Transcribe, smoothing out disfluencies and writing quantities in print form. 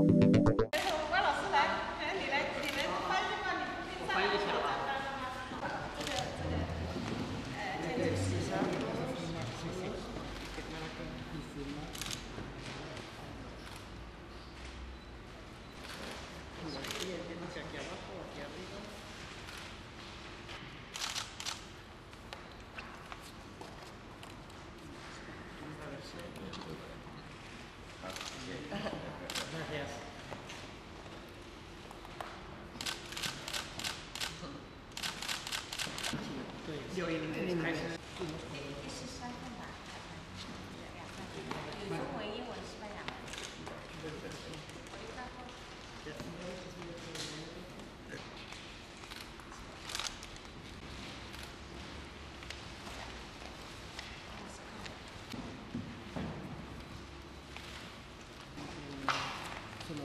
关老师来，来你来翻一翻，你翻译一下吧。建筑师。Aquí abajo, aquí arriba. Gracias. Yo en inglés. 是三份吧，有中文、英文、西班牙文。Solo